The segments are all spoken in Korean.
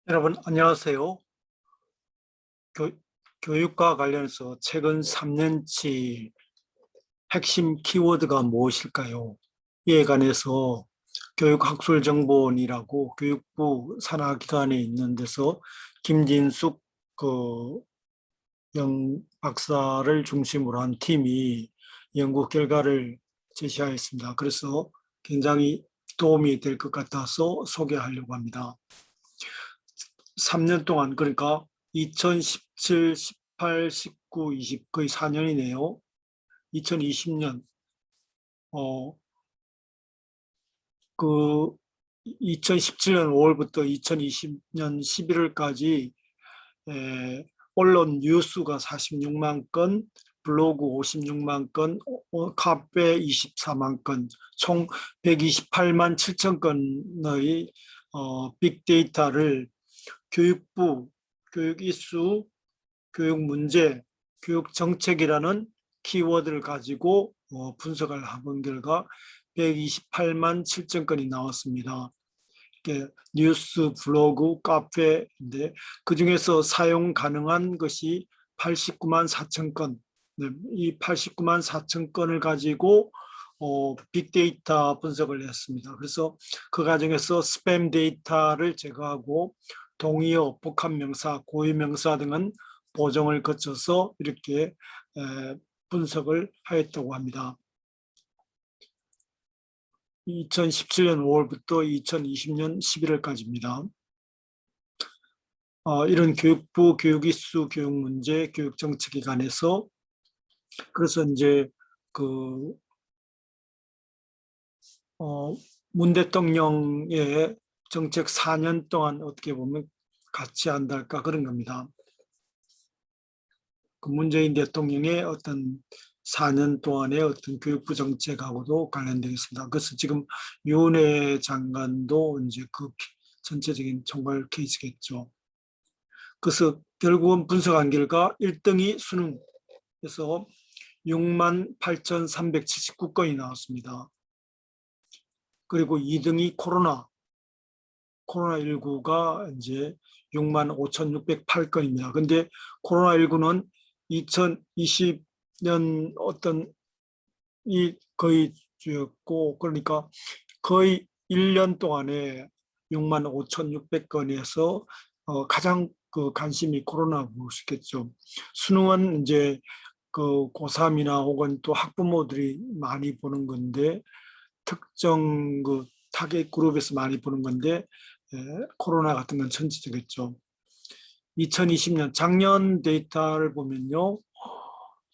여러분 안녕하세요. 교, 교육과 관련해서 최근 3년치 핵심 키워드가 무엇일까요? 이에 관해서 교육학술정보원이라고 교육부 산하기관에 있는 데서 김진숙 박사를 중심으로 한 팀이 연구 결과를 제시하였습니다. 그래서 굉장히 도움이 될 것 같아서 소개하려고 합니다. 3년 동안, 그러니까 2017, 18, 19, 20 거의 4년이네요. 2020년 그 2017년 5월부터 2020년 11월까지 언론 뉴스가 46만 건, 블로그 56만 건, 카페 24만 건, 총 128만 7천 건의 빅데이터를 교육부, 교육 이슈, 교육 문제, 교육 정책이라는 키워드를 가지고 분석을 해본 결과 128만 7천 건이 나왔습니다. 뉴스, 블로그, 카페인데 그중에서 사용 가능한 것이 89만 4천 건. 네, 이 89만 4천 건을 가지고 빅데이터 분석을 했습니다. 그래서 그 과정에서 스팸 데이터를 제거하고 동의어, 복합명사, 고유명사 등은 보정을 거쳐서 이렇게 분석을 하였다고 합니다. 2017년 5월부터 2020년 11월까지입니다. 이런 교육부, 교육이슈, 교육문제, 교육정책에 관해서 그래서 이제 문 대통령의 정책 4년 동안 어떻게 보면 같이 한달까 그런 겁니다. 그 문재인 대통령의 어떤 4년 동안의 어떤 교육부 정책하고도 관련되겠습니다. 그래서 지금 유은혜 장관도 이제 그 전체적인 총괄 케이스겠죠. 그래서 결국은 분석한 결과 1등이 수능에서 6만 8,379건이 나왔습니다. 그리고 2등이 코로나19가 이제 6만 5,608건입니다. 근데 코로나19는 2020년 어떤 이 거의 주였고, 그러니까 거의 1년 동안에 6만 5,600건에서 가장 그 관심이 코로나였겠죠. 수능은 이제 그 고3이나 혹은 또 학부모들이 많이 보는 건데 특정 그 타겟 그룹에서 많이 보는 건데 코로나 같은 건 전체적이겠죠. 2020년 작년 데이터를 보면요.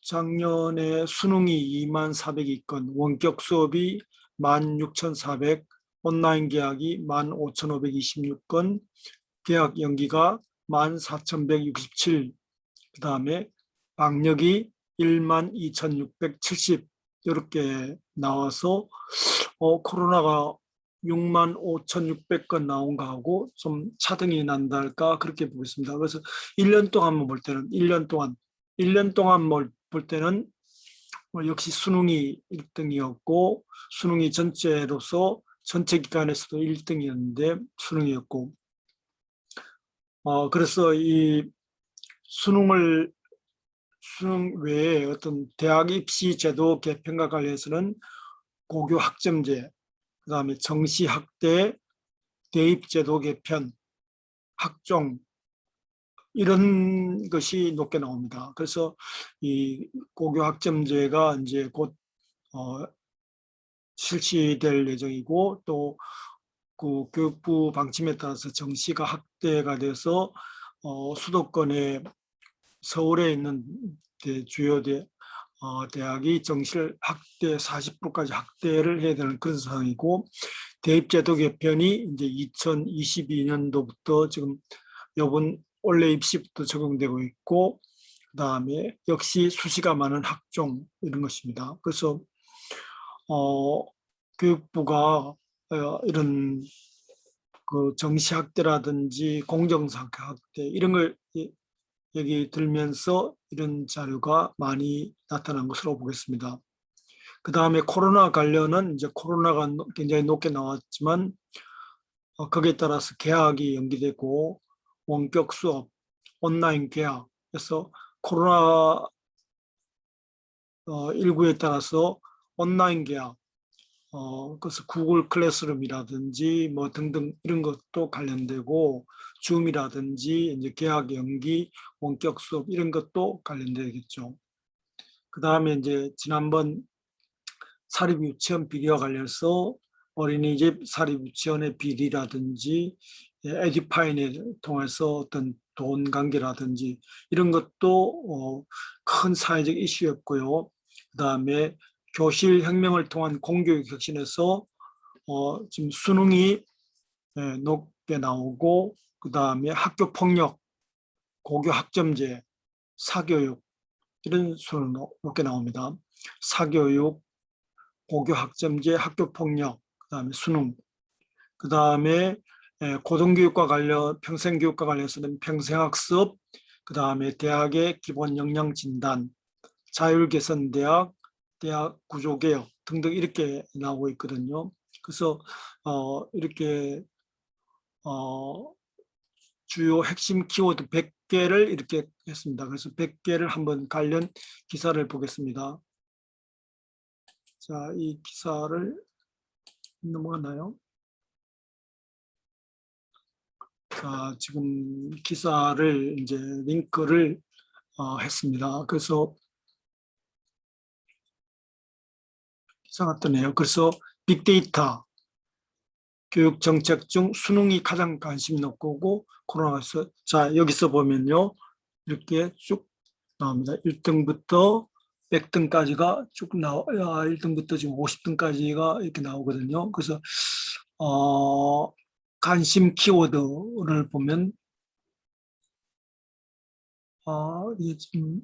작년에 수능이 2만 402건, 원격 수업이 16,400, 온라인 계약이 15,526건, 계약 연기가 14,167, 그 다음에 방역이 12,670 이렇게 나와서 코로나가 6만 5,600건 나온 거하고 좀 차등이 난달까 그렇게 보겠습니다. 그래서 1년 동안만 볼 때는 1년 동안 볼 때는 역시 수능이 1등이었고 수능이 전체로서 전체 기간에서도 1등이었는데 수능이었고 그래서 이 수능 외에 어떤 대학 입시 제도 개편과 관련해서는 고교 학점제, 그다음에 정시 학대, 대입 제도 개편, 학종 이런 것이 높게 나옵니다. 그래서 이 고교 학점제가 이제 곧 실시될 예정이고 또 그 교육부 방침에 따라서 정시가 확대가 돼서 수도권에 서울에 있는 주요 대학이 정시를 확대 40%까지 확대를 해야 되는 그런 상황이고 대입제도 개편이 이제 2022년도부터 지금 요번 원래 입시부터 적용되고 있고 그다음에 역시 수시가 많은 학종 이런 것입니다. 그래서 교육부가 이런 그 정시 학대라든지 공정상 학대 이런 걸 여기 들면서 이런 자료가 많이 나타난 것으로 보겠습니다. 그 다음에 코로나 관련은 이제 코로나가 굉장히 높게 나왔지만 거기에 따라서 개학이 연기되고 원격 수업, 온라인 개학에서 코로나 19에 따라서 온라인 개학, 그래서 구글 클래스룸이라든지 뭐 등등 이런 것도 관련되고 줌이라든지 이제 개학 연기, 원격 수업 이런 것도 관련되겠죠. 그 다음에 이제 지난번 사립유치원 비리와 관련해서 어린이집 사립유치원의 비리라든지 에듀파인에 통해서 어떤 돈 관계라든지 이런 것도 큰 사회적 이슈였고요. 그 다음에 교실 혁명을 통한 공교육 혁신에서 지금 수능이 높게 나오고 그 다음에 학교 폭력, 고교 학점제, 사교육 이런 수는 높게 나옵니다. 사교육, 고교 학점제, 학교 폭력, 그다음에 수능, 그다음에 고등교육과 관련 평생교육과 관련해서는 평생학습, 그다음에 대학의 기본 역량 진단, 자율개선대학, 대학 구조개혁 등등 이렇게 나오고 있거든요. 그래서 이렇게 주요 핵심 키워드 100개를 이렇게 했습니다. 그래서 100개를 한번 관련 기사를 보겠습니다. 자, 이 기사를 넘어가나요? 자, 지금 기사를 이제 링크를 했습니다. 그래서 기사가 뜨네요. 그래서 빅데이터 교육 정책 중 수능이 가장 관심이 높고 코로나에서 자 여기서 보면요 이렇게 쭉 나옵니다. 1등부터 100등까지가 쭉 나와 1등부터 지금 50등까지가 이렇게 나오거든요. 그래서 관심 키워드를 보면 이게 지금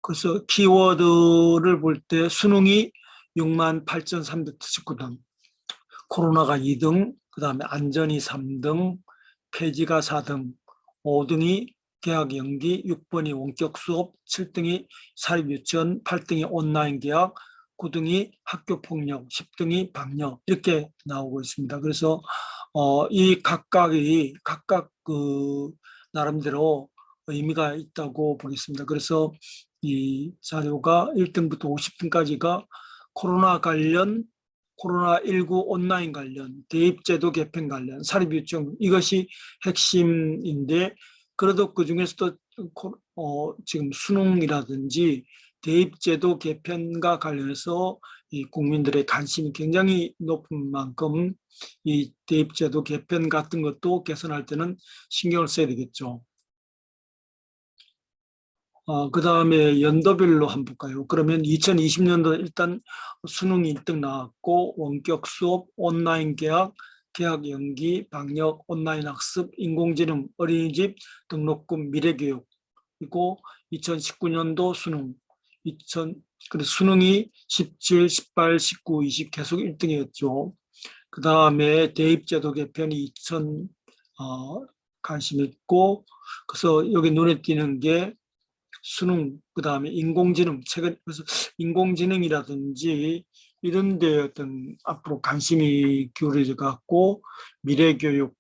그래서 키워드를 볼 때 수능이 68,379등, 코로나가 2등, 그 다음에 안전이 3등, 폐지가 4등, 5등이 개학 연기, 6번이 원격 수업, 7등이 사립유치원, 8등이 온라인 개학, 9등이 학교 폭력, 10등이 방역 이렇게 나오고 있습니다. 그래서 이 각각 그 나름대로 의미가 있다고 보겠습니다. 그래서 이 자료가 1등부터 50등까지가 코로나 관련, 코로나19 온라인 관련, 대입제도 개편 관련, 사립유치원 이것이 핵심인데 그래도 그중에서도 지금 수능이라든지 대입제도 개편과 관련해서 이 국민들의 관심이 굉장히 높은 만큼 이 대입제도 개편 같은 것도 개선할 때는 신경을 써야 되겠죠. 그 다음에 연도별로 한번 볼까요? 그러면 2020년도 일단 수능 1등 나왔고 원격 수업, 온라인 개학, 개학 연기, 방역, 온라인 학습, 인공지능, 어린이집, 등록금, 미래교육 그리고 2019년도 수능, 2000, 그래서 수능이 17, 18, 19, 20 계속 1등이었죠. 그 다음에 대입제도 개편이 2000 관심 있고 그래서 여기 눈에 띄는 게 수능, 그 다음에 인공지능, 최근, 그래서 인공지능이라든지 이런 데 어떤 앞으로 관심이 기울어져 갖고 미래교육,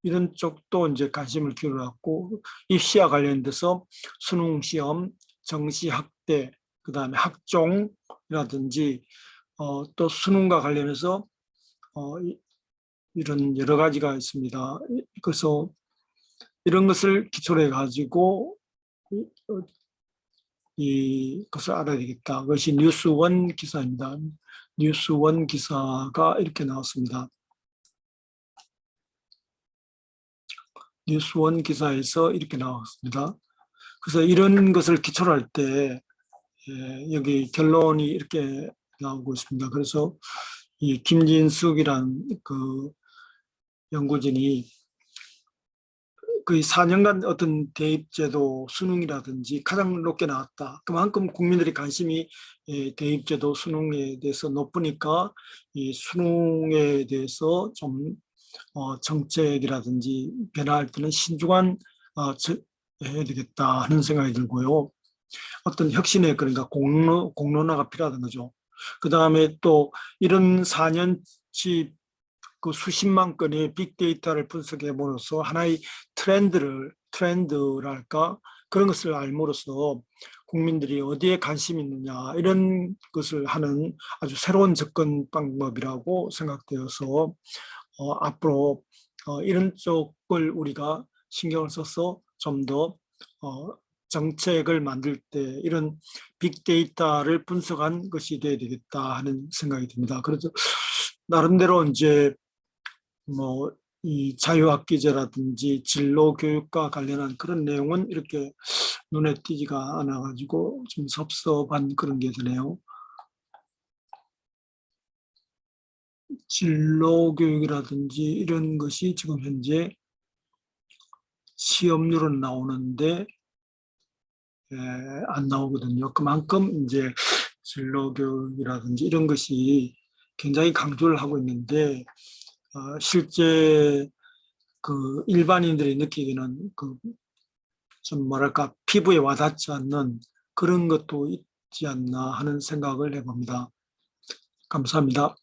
이런 쪽도 이제 관심을 기울여갖고 입시와 관련돼서 수능 시험, 정시 학대, 그 다음에 학종이라든지 또 수능과 관련해서 이런 여러 가지가 있습니다. 그래서 이런 것을 기초로 해가지고 이것을 알아야 되겠다. 그것이 뉴스원 기사입니다. 뉴스원 기사가 이렇게 나왔습니다. 뉴스원 기사에서 이렇게 나왔습니다. 그래서 이런 것을 기초로 할 때 여기 결론이 이렇게 나오고 있습니다. 그래서 이 김진숙이란 그 연구진이 거의 4년간 어떤 대입제도 수능이라든지 가장 높게 나왔다. 그만큼 국민들의 관심이 대입제도 수능에 대해서 높으니까 이 수능에 대해서 좀 정책이라든지 변화할 때는 신중한 해야 되겠다 하는 생각이 들고요. 어떤 혁신의 그러니까 공론화가 필요하다는 거죠. 그 다음에 또 이런 4년치 그 수십만 건의 빅데이터를 분석해봄으로써 하나의 트렌드랄까 그런 것을 알므로써 국민들이 어디에 관심이 있느냐 이런 것을 하는 아주 새로운 접근 방법이라고 생각되어서 앞으로 이런 쪽을 우리가 신경을 써서 좀 더 정책을 만들 때 이런 빅데이터를 분석한 것이 돼야 되겠다 하는 생각이 듭니다. 그래서 나름대로 이제 뭐 이 자유학기제라든지 진로 교육과 관련한 그런 내용은 이렇게 눈에 띄지가 않아가지고 좀 섭섭한 그런 게 드네요. 진로 교육이라든지 이런 것이 지금 현재 시험률은 나오는데 안 나오거든요. 그만큼 이제 진로 교육이라든지 이런 것이 굉장히 강조를 하고 있는데 실제 그 일반인들이 느끼기는 그 좀 뭐랄까 피부에 와닿지 않는 그런 것도 있지 않나 하는 생각을 해봅니다. 감사합니다.